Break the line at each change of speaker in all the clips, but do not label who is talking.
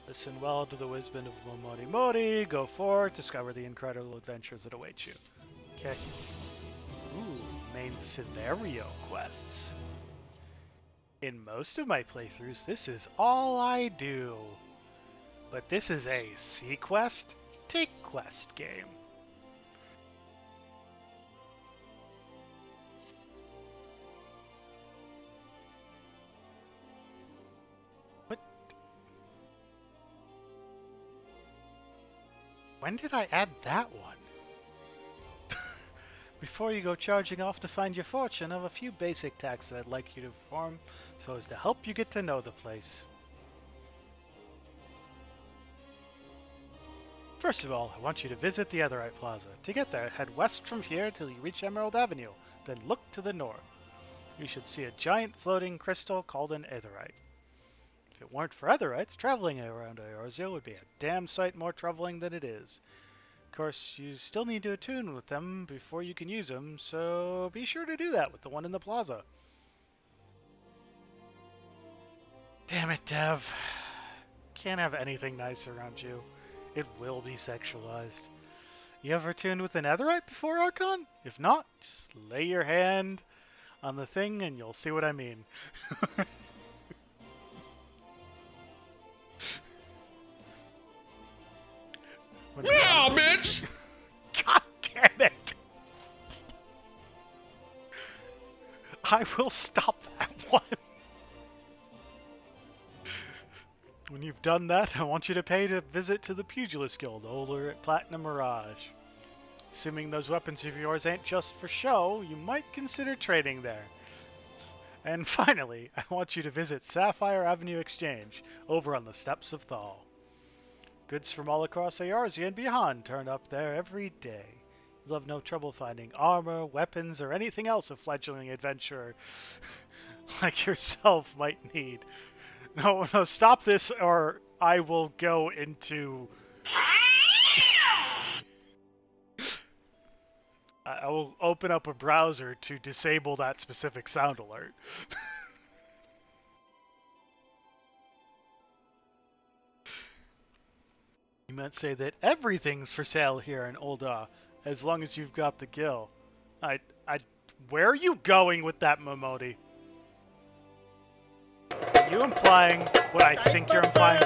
Listen well to the wisdom of Momodi. Go forth, discover the incredible adventures that await you. Okay. Ooh, main scenario quests. In most of my playthroughs, this is all I do. But this is a see quest, take quest game. What? When did I add that one? Before you go charging off to find your fortune, I have a few basic tasks I'd like you to perform so as to help you get to know the place. First of all, I want you to visit the Etherite Plaza. To get there, head west from here till you reach Emerald Avenue, then look to the north. You should see a giant floating crystal called an Etherite. If it weren't for Etherites, traveling around Eorzea would be a damn sight more troubling than it is. Of course, you still need to attune with them before you can use them, so be sure to do that with the one in the plaza. Damn it, Dev. Can't have anything nice around you. It will be sexualized. You ever tuned with an Etherite before, Archon? If not, just lay your hand on the thing and you'll see what I mean.
Yeah, bitch!
God damn it! I will stop that one. When you've done that, I want you to pay a visit to the Pugilists Guild over at Platinum Mirage. Assuming those weapons of yours ain't just for show, you might consider trading there. And finally, I want you to visit Sapphire Avenue Exchange over on the steps of Thal. Goods from all across Eorzea and beyond turn up there every day. You'll have no trouble finding armor, weapons, or anything else a fledgling adventurer like yourself might need. No, stop this or I will go into... I will open up a browser to disable that specific sound alert. You might say that everything's for sale here in ul'dah, as long as you've got the gil. Where are you going with that, Momodi? Are you implying what I think you're implying?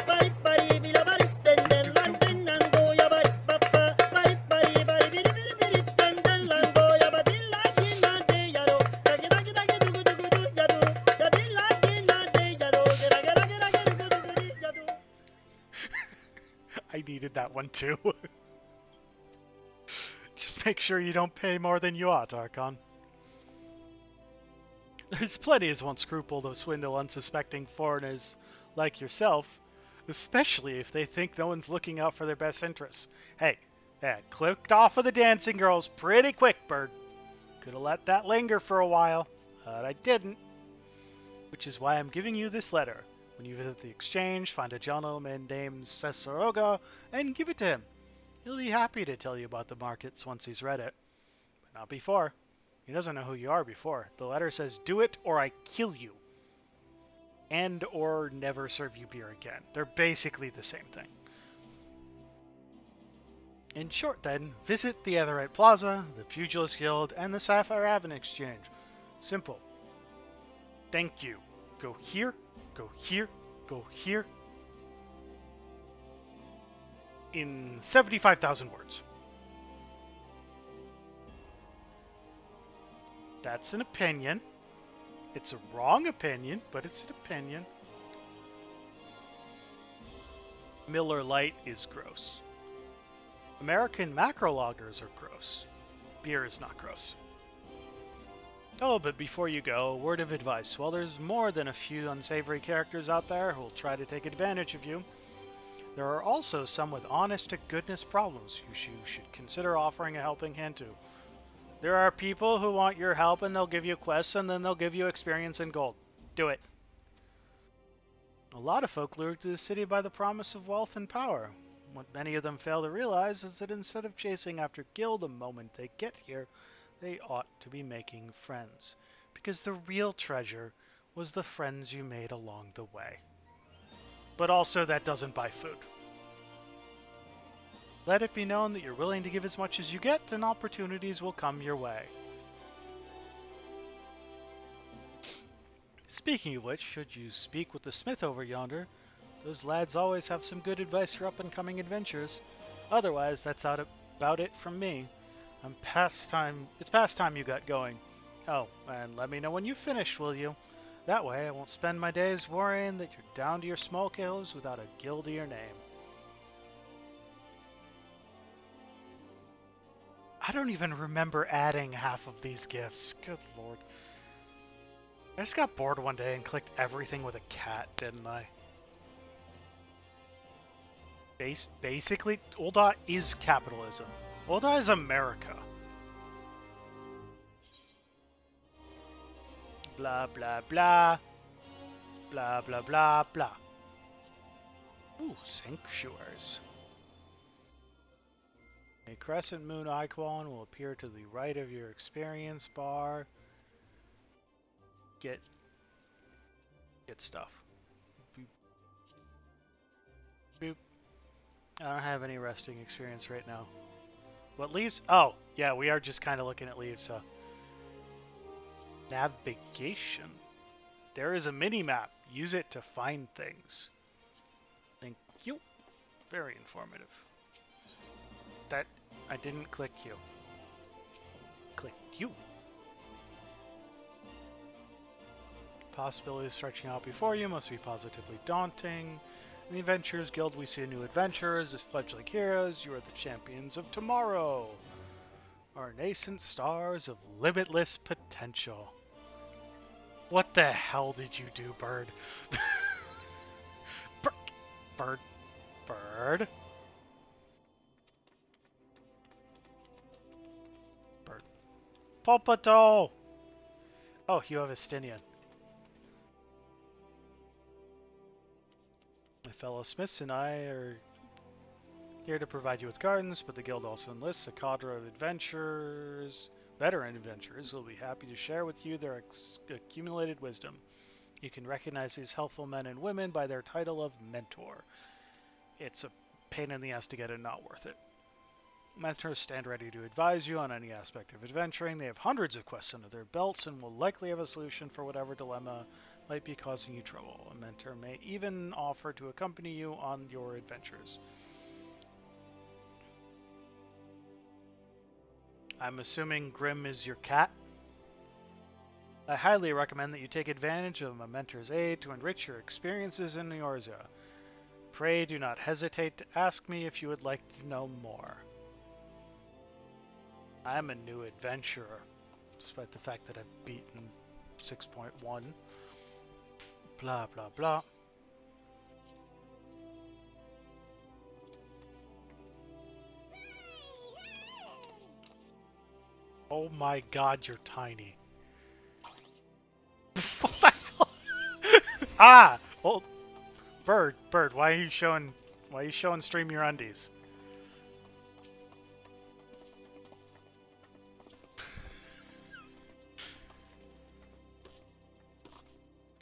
I needed that one too. Just make sure you don't pay more than you ought, Archon. There's plenty as won't scruple to swindle unsuspecting foreigners like yourself, especially if they think no one's looking out for their best interests. Hey, that clicked off of the dancing girls pretty quick, Bird. Could have let that linger for a while, but I didn't. Which is why I'm giving you this letter. When you visit the exchange, find a gentleman named Sesoroga and give it to him. He'll be happy to tell you about the markets once he's read it. But not before. He doesn't know who you are before. The letter says, do it or I kill you. And or never serve you beer again. They're basically the same thing. In short then, visit the Etherite Plaza, the Pugilists Guild, and the Sapphire Avenue Exchange. Simple. Thank you. Go here, go here, go here. In 75,000 words. That's an opinion. It's a wrong opinion, but it's an opinion. Miller Lite is gross. American macro lagers are gross. Beer is not gross. Oh, but before you go, a word of advice. While there's more than a few unsavory characters out there who will try to take advantage of you, there are also some with honest-to-goodness problems you should consider offering a helping hand to. There are people who want your help and they'll give you quests and then they'll give you experience and gold. Do it. A lot of folk lure to the city by the promise of wealth and power. What many of them fail to realize is that instead of chasing after gil the moment they get here, they ought to be making friends. Because the real treasure was the friends you made along the way. but also that doesn't buy food. Let it be known that you're willing to give as much as you get, and opportunities will come your way. Speaking of which, should you speak with the smith over yonder, those lads always have some good advice for up-and-coming adventures. Otherwise, that's about it from me. It's past time you got going. Oh, and let me know when you finish, will you? That way I won't spend my days worrying that you're down to your small kills without a guild to your name. I don't even remember adding half of these gifts. Good lord. I just got bored one day and clicked everything with a cat, didn't I? Basically, ul'dah is capitalism. Ul'dah is America. Blah, blah, blah. Blah, blah, blah, blah. Ooh, sanctuaries. A crescent moon icon will appear to the right of your experience bar. Get stuff. Boop. Boop. I don't have any resting experience right now. What leaves? Oh, yeah, we are just kind of looking at leaves, so. Navigation. There is a mini-map. Use it to find things. Thank you. Very informative. That, I didn't click you. Clicked you. Possibilities stretching out before you must be positively daunting. In the Adventurers Guild, we see new adventurers as fledgling heroes. You are the champions of tomorrow. Our nascent stars of limitless potential. What the hell did you do, bird? Bird. Bird. Bird. Popato! Oh, you have Estinian. My fellow smiths and I are here to provide you with gardens, but the guild also enlists a cadre of adventurers, veteran adventurers, who will be happy to share with you their accumulated wisdom. You can recognize these helpful men and women by their title of mentor. It's a pain in the ass to get and not worth it. Mentors stand ready to advise you on any aspect of adventuring. They have hundreds of quests under their belts and will likely have a solution for whatever dilemma might be causing you trouble. A mentor may even offer to accompany you on your adventures. I'm assuming Grim is your cat? I highly recommend that you take advantage of a mentor's aid to enrich your experiences in Eorzea. Pray do not hesitate to ask me if you would like to know more. I'm a new adventurer, despite the fact that I've beaten 6.1. Blah, blah, blah. Oh my god, you're tiny. What the hell? Ah! Oh, bird, why are you showing stream your undies?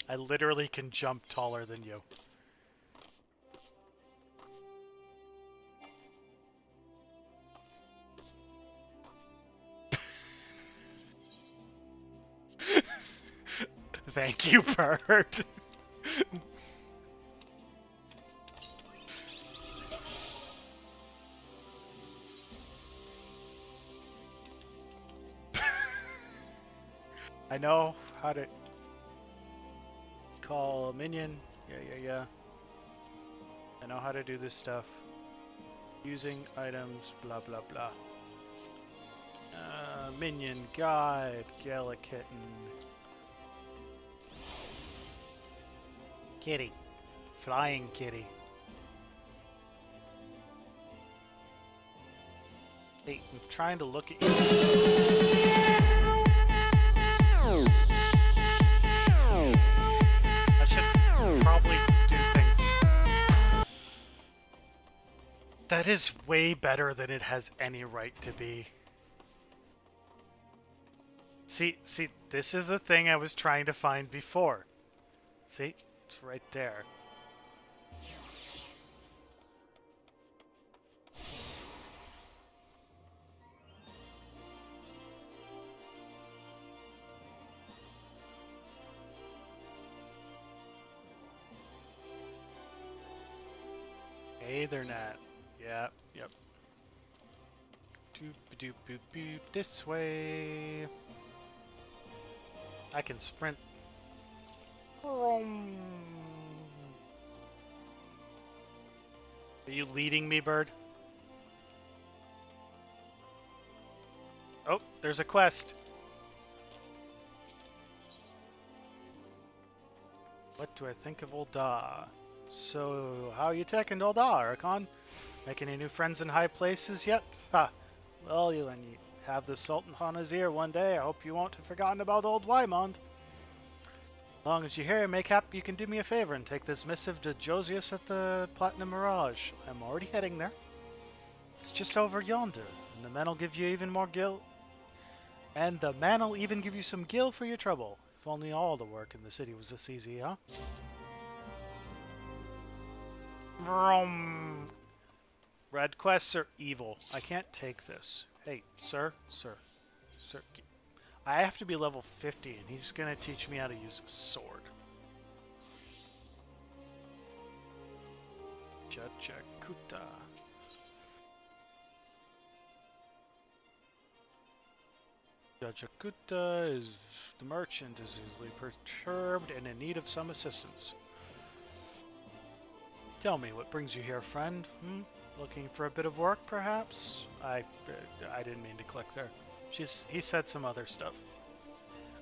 I literally can jump taller than you. Thank you, bird. I know how to call a minion. Yeah. I know how to do this stuff. Using items, blah blah blah. Minion guide, Gala kitten. Kitty. Flying kitty. Hey, I'm trying to look at you. I should probably do things. That is way better than it has any right to be. See, this is the thing I was trying to find before. See? It's right there. Ethernet. Yeah, yep. Doop doop boop boop. This way. I can sprint. Are you leading me, bird? Oh, there's a quest. What do I think of ul'dah? So, how you taking ul'dah, Archon? Making any new friends in high places yet? Ha! Well, when you have the Sultan on his ear one day, I hope you won't have forgotten about old Wymond. As long as you're here, mayhap you can do me a favor and take this missive to Josias at the Platinum Mirage. I'm already heading there. It's just over yonder, and the man'll give you even more gil. And the man'll even give you some gil for your trouble. If only all the work in the city was this easy, huh? Vroom. Red quests are evil. I can't take this. Hey, sir. I have to be level 50, and he's gonna teach me how to use a sword. Jajakuta. Jajakuta is the merchant is easily perturbed and in need of some assistance. Tell me, what brings you here, friend? Looking for a bit of work, perhaps? I didn't mean to click there. He said some other stuff.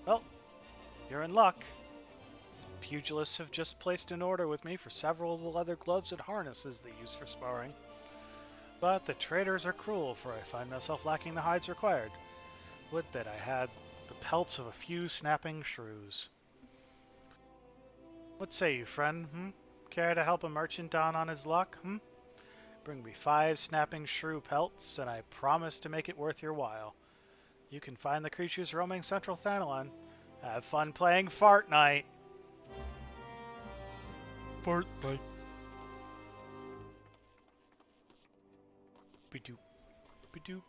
Well, you're in luck. Pugilists have just placed an order with me for several of the leather gloves and harnesses they use for sparring. But the traders are cruel, for I find myself lacking the hides required. Would that I had the pelts of a few snapping shrews. What say you, friend? Care to help a merchant down on his luck? Bring me 5 snapping shrew pelts, and I promise to make it worth your while. You can find the creatures roaming Central Thanalon. Have fun playing Fart Night. Fart Night. Be-doop. Be-doop.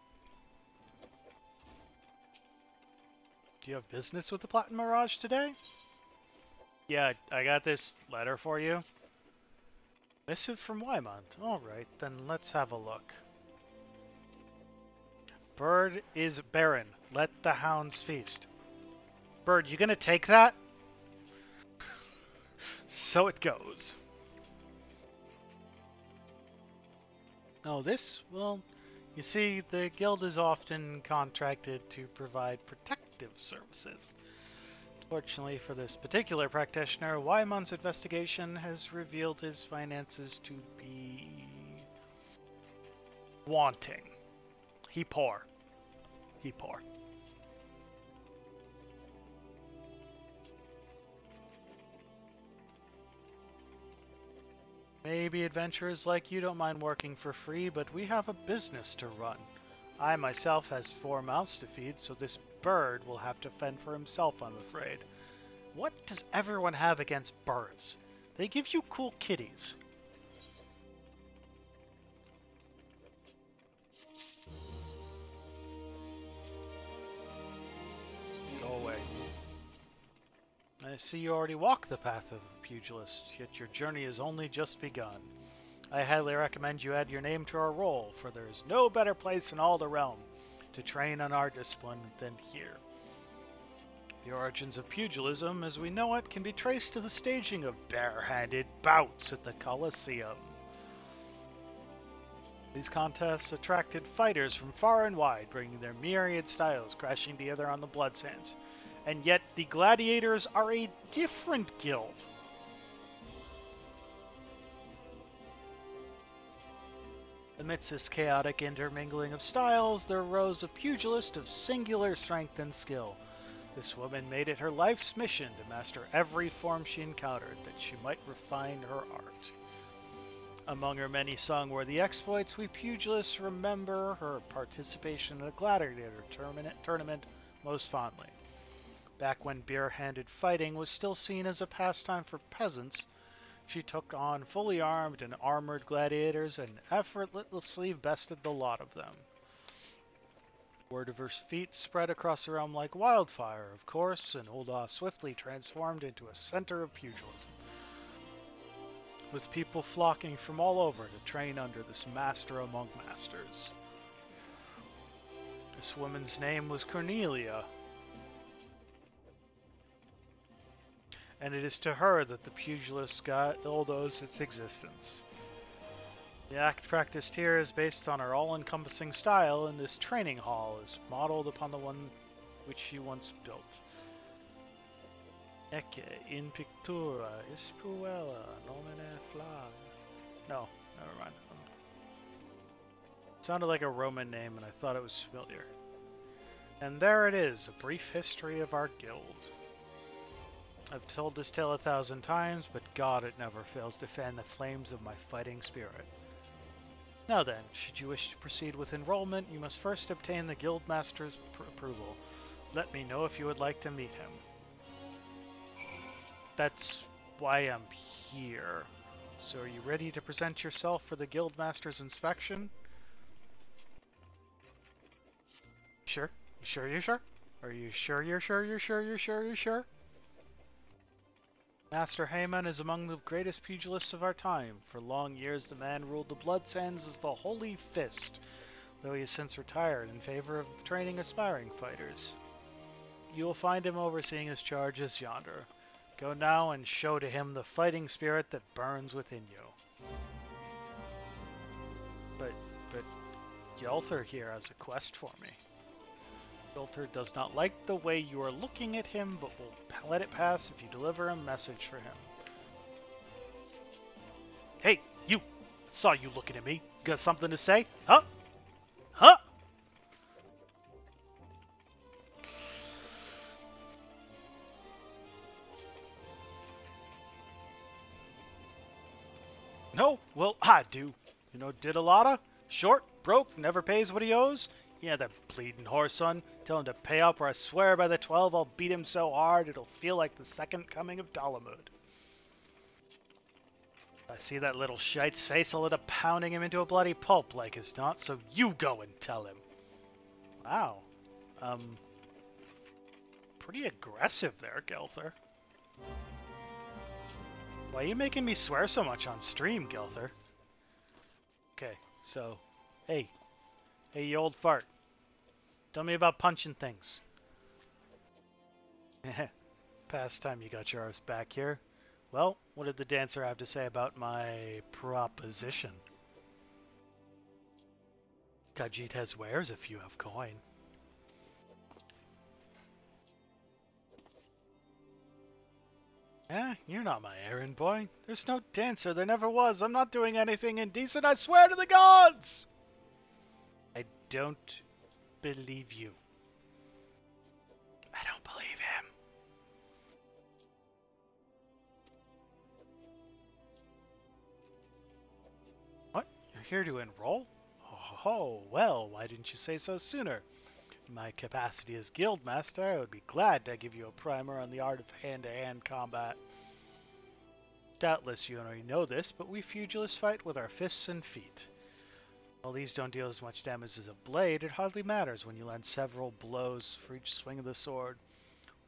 Do you have business with the Platinum Mirage today? Yeah, I got this letter for you. Missive from Wymond. Alright, then let's have a look. Bird is barren. Let the hounds feast. Bird, you gonna take that? So it goes. Oh, this? Well, you see, the guild is often contracted to provide protective services. Fortunately for this particular practitioner, Wymond's investigation has revealed his finances to be wanting. He poor. Maybe adventurers like you don't mind working for free, but we have a business to run. I myself has 4 mouths to feed, so this bird will have to fend for himself, I'm afraid. What does everyone have against birds? They give you cool kitties. Go away. I see you already walk the path of a pugilist, yet your journey has only just begun. I highly recommend you add your name to our roll, for there is no better place in all the realm to train on our discipline than here. The origins of pugilism, as we know it, can be traced to the staging of bare-handed bouts at the Colosseum. These contests attracted fighters from far and wide, bringing their myriad styles crashing together on the bloodsands. And yet the gladiators are a different guild. Amidst this chaotic intermingling of styles, there arose a pugilist of singular strength and skill. This woman made it her life's mission to master every form she encountered, that she might refine her art. Among her many song-worthy exploits, we pugilists remember her participation in a gladiator tournament most fondly. Back when bare-handed fighting was still seen as a pastime for peasants, she took on fully armed and armored gladiators and effortlessly bested the lot of them. Word of her feat spread across the realm like wildfire, of course, and ul'dah swiftly transformed into a center of pugilism. with people flocking from all over to train under this master among masters. This woman's name was Cornelia, and it is to her that the Pugilists Guild owes its existence. The act practiced here is based on her all-encompassing style, and this training hall is modeled upon the one which she once built. Ecce in pictura ispuella nomine flag. No, never mind. Sounded like a Roman name, and I thought it was familiar. And there it is, a brief history of our guild. I've told this tale 1,000 times, but God, it never fails to fan the flames of my fighting spirit. Now then, should you wish to proceed with enrollment, you must first obtain the Guildmaster's approval. Let me know if you would like to meet him. That's why I'm here. So are you ready to present yourself for the Guildmaster's inspection? Sure? You sure you're sure? Are you sure you're sure you're sure you're sure you're sure? Master Hayman is among the greatest pugilists of our time. For long years the man ruled the Blood Sands as the Holy Fist, though he has since retired in favor of training aspiring fighters. You will find him overseeing his charges yonder. Go now and show to him the fighting spirit that burns within you. But Yelther here has a quest for me. Yelther does not like the way you are looking at him, but will let it pass if you deliver a message for him. Hey, you! Saw you looking at me. You got something to say? Huh? Huh? No? Well, I do. You know, did a lotta. Short, broke, never pays what he owes. Yeah, that bleeding whore, son. Tell him to pay up, or I swear by the 12 I'll beat him so hard it'll feel like the second coming of Dalamud. If I see that little shite's face, I'll end up pounding him into a bloody pulp like as not, so you go and tell him. Wow. Pretty aggressive there, Gelther. Why are you making me swear so much on stream, Gelther? Okay, so, hey, you old fart. Tell me about punching things. Past time you got your arse back here. Well, what did the dancer have to say about my proposition? Khajiit has wares if you have coin. You're not my errand boy. There's no dancer, there never was. I'm not doing anything indecent, I swear to the gods! I don't believe you. I don't believe him. What? You're here to enroll? Oh, well, why didn't you say so sooner? In my capacity as Guildmaster, I would be glad to give you a primer on the art of hand-to-hand combat. Doubtless you already know this, but we pugilists fight with our fists and feet. While these don't deal as much damage as a blade, it hardly matters when you land several blows for each swing of the sword.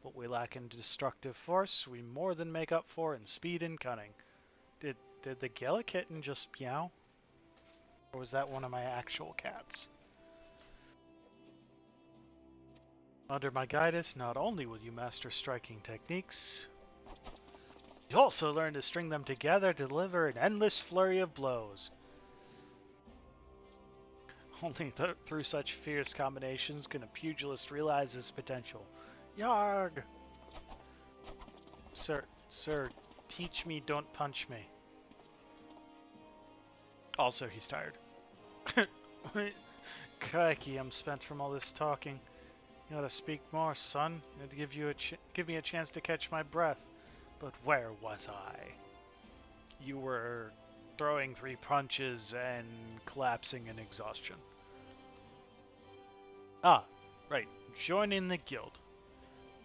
What we lack in destructive force, we more than make up for in speed and cunning. Did the Gala kitten just meow? Or was that one of my actual cats? Under my guidance, not only will you master striking techniques, you also learn to string them together to deliver an endless flurry of blows. Only through such fierce combinations can a pugilist realize his potential. Yarg! Sir, teach me, don't punch me. Also, he's tired. Crikey, I'm spent from all this talking. You ought to speak more, son. It'd give me a chance to catch my breath. But where was I? You were throwing 3 punches and collapsing in exhaustion. Ah, right. Join in the guild.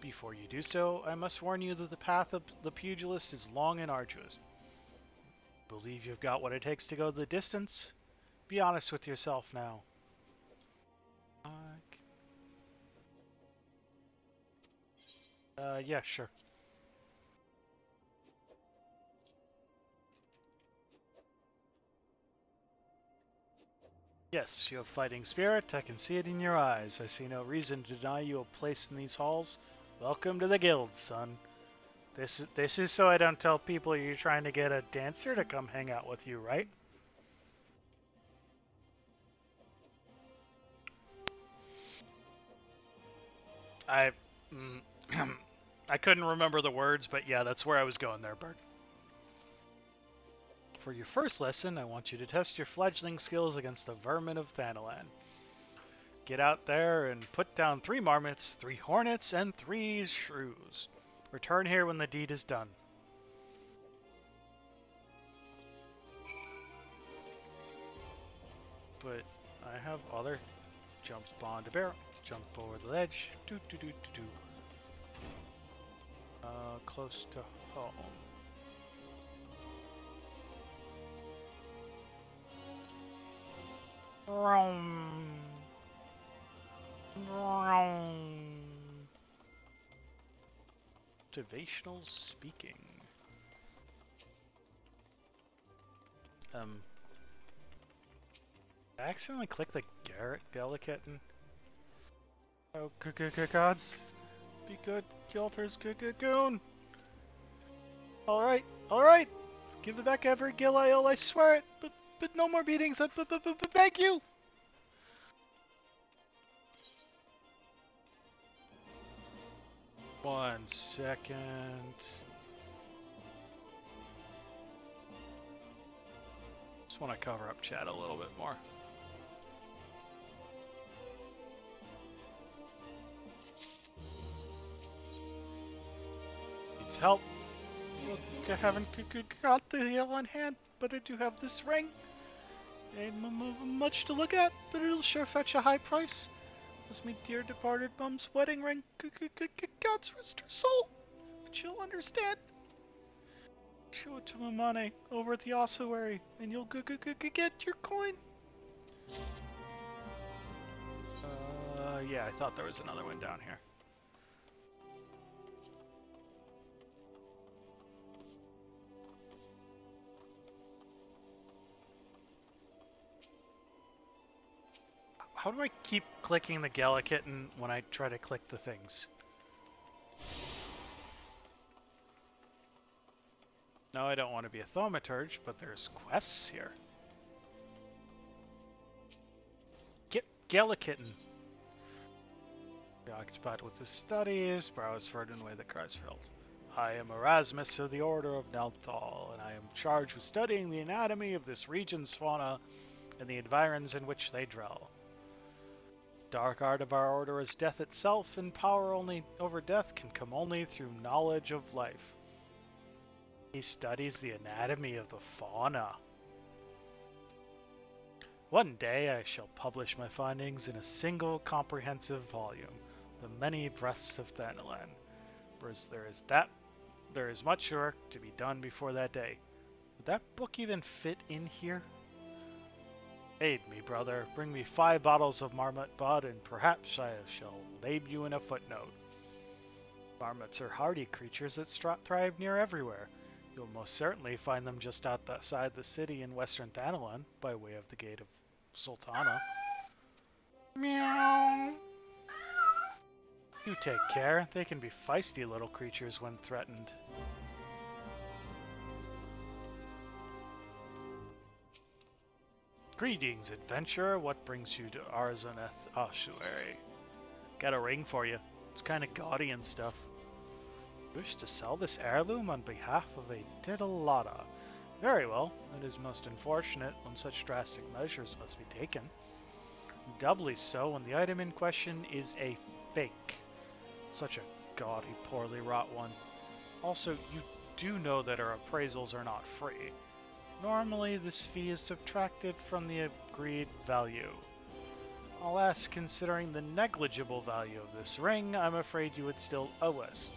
Before you do so, I must warn you that the path of the pugilist is long and arduous. Believe you've got what it takes to go the distance? Be honest with yourself now. Yeah, sure. Yes, you have fighting spirit. I can see it in your eyes. I see no reason to deny you a place in these halls. Welcome to the guild, son. This is so I don't tell people you're trying to get a dancer to come hang out with you, right? I I couldn't remember the words, but yeah, that's where I was going there, Bert. For your first lesson, I want you to test your fledgling skills against the vermin of Thanalan. Get out there and put down 3 marmots, 3 hornets, and 3 shrews. Return here when the deed is done. But I have other jump on the barrel, jump over the ledge, do. Close to home. Motivational speaking. I accidentally clicked the Galaketten. Oh, gods. Be good, Kilter's goon. Alright. Give it back every gil I owe, I swear it. But no more beatings, beg you. 1 second. Just want to cover up chat a little bit more. Needs help. Look, I haven't got the heal on hand, but I do have this ring. Ain't much to look at, but it'll sure fetch a high price. It was me dear departed mum's wedding ring. God's rest her soul. But you'll understand. Show it to Momodi over at the ossuary, and you'll get your coin. Yeah, I thought there was another one down here. How do I keep clicking the Galaketten when I try to click the things? No, I don't want to be a thaumaturge, but there's quests here. Get Galaketten. Occupied with his studies, brows furrowed in a way that cries filled. I am Erasmus of the Order of Nelthal, and I am charged with studying the anatomy of this region's fauna and the environs in which they dwell. Dark art of our order is death itself, and power only over death can come only through knowledge of life. He studies the anatomy of the fauna. One day I shall publish my findings in a single comprehensive volume, The Many Breasts of Thanalan. Whereas there is much work to be done before that day. Would that book even fit in here? Aid me, brother. Bring me 5 bottles of marmot bud, and perhaps I shall lay you in a footnote. Marmots are hardy creatures that thrive near everywhere. You'll most certainly find them just outside the city in western Thanalan, by way of the Gate of Sultana. Meow. You take care. They can be feisty little creatures when threatened. Greetings, adventurer. What brings you to Arzaneth Ossuary? Got a ring for you. It's kind of gaudy and stuff. Wish to sell this heirloom on behalf of a Diddlelotta. Very well. It is most unfortunate when such drastic measures must be taken. Doubly so when the item in question is a fake. Such a gaudy, poorly wrought one. Also, you do know that our appraisals are not free. Normally, this fee is subtracted from the agreed value. Alas, considering the negligible value of this ring, I'm afraid you would still owe us.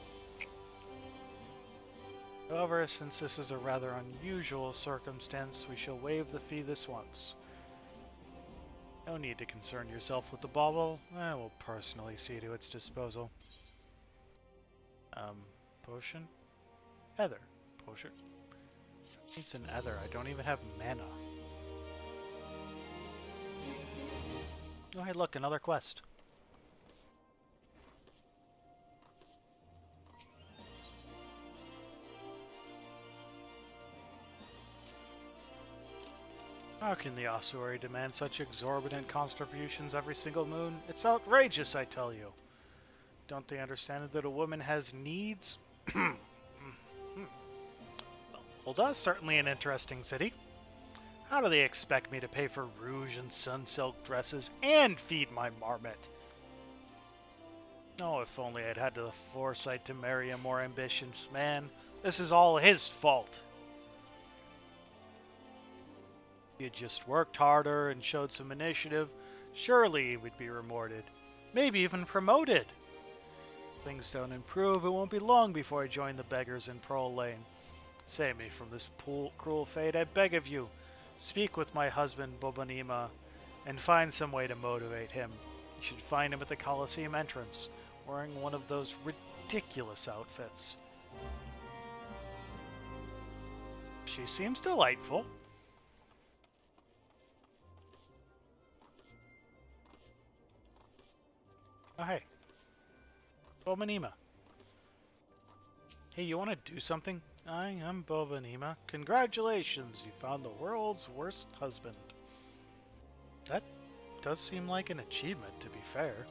However, since this is a rather unusual circumstance, we shall waive the fee this once. No need to concern yourself with the bauble. I will personally see to its disposal. Potion? Ether. Potion. Needs an ether. I don't even have mana. Oh, hey, look, another quest. How can the ossuary demand such exorbitant contributions every single moon? It's outrageous, I tell you. Don't they understand that a woman has needs? Well, Ul'dah's certainly an interesting city. How do they expect me to pay for rouge and sun-silk dresses and feed my marmot? Oh, if only I'd had the foresight to marry a more ambitious man. This is all his fault. If he had just worked harder and showed some initiative, surely he would be rewarded. Maybe even promoted. If things don't improve, it won't be long before I join the beggars in Pearl Lane. Save me from this cruel fate, I beg of you. Speak with my husband, Bobanima, and find some way to motivate him. You should find him at the Colosseum entrance, wearing one of those ridiculous outfits. She seems delightful. Oh, hey. Bobanima. Hey, you want to do something? I am Bobanima. Congratulations, you found the world's worst husband. That does seem like an achievement, to be fair.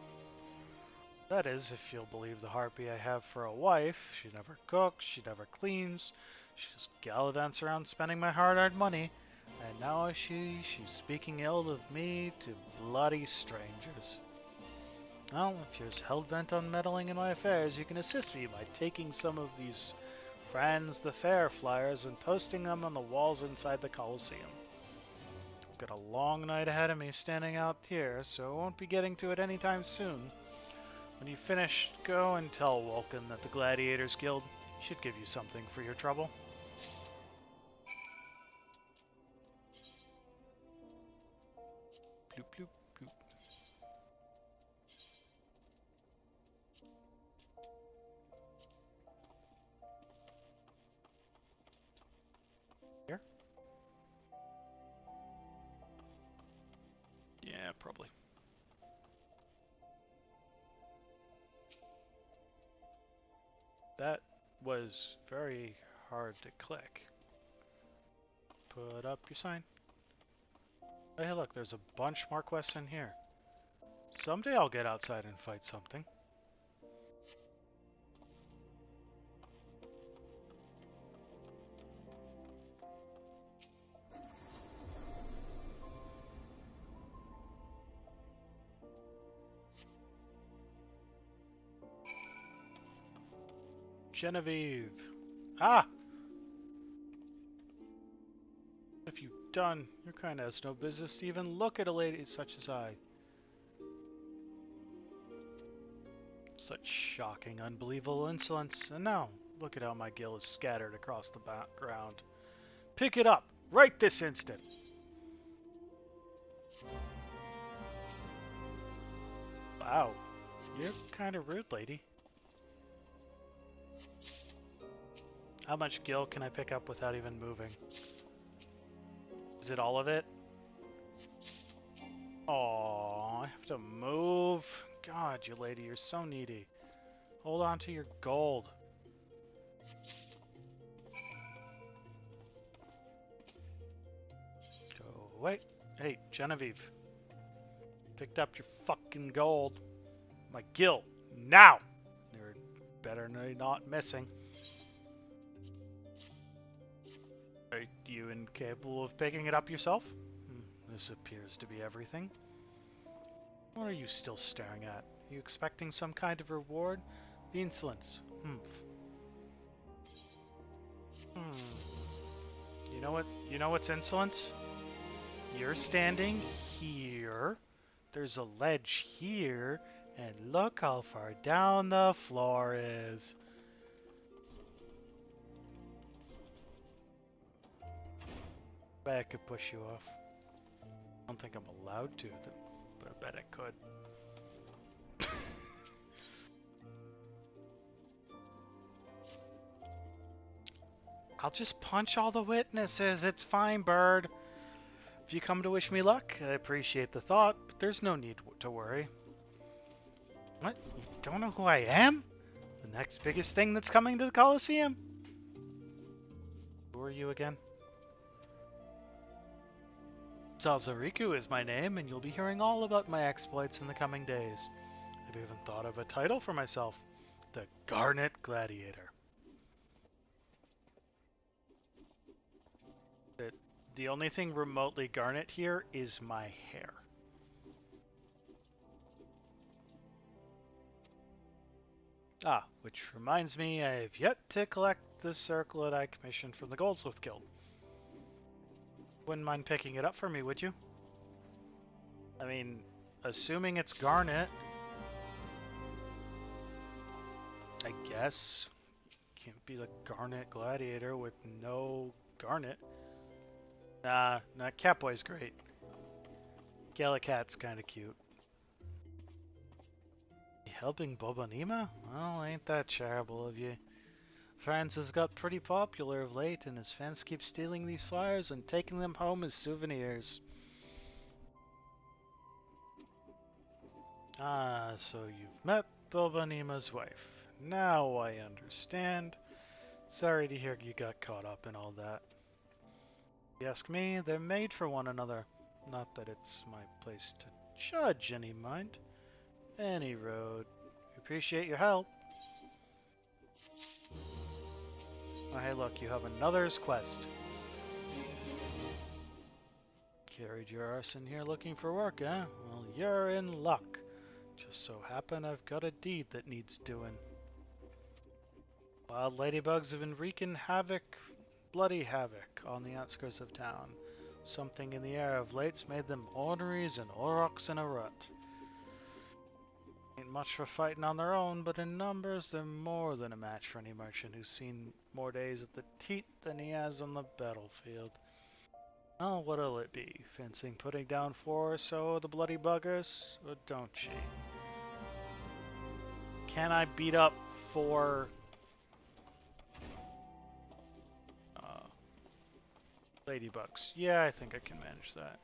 That is, if you'll believe the harpy I have for a wife. She never cooks, she never cleans, she just gallivants around spending my hard-earned money, and now she's speaking ill of me to bloody strangers. Well, if you're hell-bent on meddling in my affairs, you can assist me by taking some of these Friends the Fair flyers and posting them on the walls inside the Colosseum. I've got a long night ahead of me standing out here, so I won't be getting to it anytime soon. When you finish, go and tell Vulcan that the Gladiators Guild should give you something for your trouble. Bloop, bloop, bloop. Here? Yeah, probably. That was very hard to click. Put up your sign. Hey, look, there's a bunch more quests in here. Someday I'll get outside and fight something. Genevieve. Ah! What have you done? Your kind has no business to even look at a lady such as I. Such shocking, unbelievable insolence. And now, look at how my guild is scattered across the ground. Pick it up, right this instant! Wow, you're kind of rude, lady. How much gil can I pick up without even moving? Is it all of it? Oh, I have to move. God, you lady, you're so needy. Hold on to your gold. Go away. Hey, Genevieve. Picked up your fucking gold. My gil. Now! You're better not missing. Are you incapable of picking it up yourself? This appears to be everything. What are you still staring at? Are you expecting some kind of reward? The insolence. You know what's insolence? You're standing here. There's a ledge here, and look how far down the floor is. Bet I could push you off. I don't think I'm allowed to, but I bet I could. I'll just punch all the witnesses. It's fine, bird. If you come to wish me luck, I appreciate the thought, but there's no need to worry. What? You don't know who I am? The next biggest thing that's coming to the Colosseum? Who are you again? Zalzariku is my name, and you'll be hearing all about my exploits in the coming days. I've even thought of a title for myself, the Garnet Gladiator. The only thing remotely garnet here is my hair. Ah, which reminds me, I have yet to collect the circlet I commissioned from the Goldsmith Guild. Wouldn't mind picking it up for me, would you? I mean, assuming it's garnet, I guess. Can't be the Garnet Gladiator with no garnet. Nah, Catboy's great. Gallicat's kinda cute. Helping Bobanima? Well, ain't that charitable of you. Franz has got pretty popular of late, and his fans keep stealing these flyers and taking them home as souvenirs. Ah, so you've met Bobanima's wife. Now I understand. Sorry to hear you got caught up in all that. If you ask me, they're made for one another. Not that it's my place to judge any mind. Any road. Appreciate your help. Oh, hey look, you have another's quest. Carried your arse in here looking for work, eh? Well, you're in luck. Just so happen I've got a deed that needs doing. Wild ladybugs have been wreaking havoc, bloody havoc, on the outskirts of town. Something in the air of late's made them orneries and aurochs in a rut. Ain't much for fighting on their own, but in numbers they're more than a match for any merchant who's seen more days at the teat than he has on the battlefield. Oh, what'll it be? Fencing putting down 4 or so of the bloody buggers? Or don't she? Can I beat up 4 ladybugs? Yeah, I think I can manage that.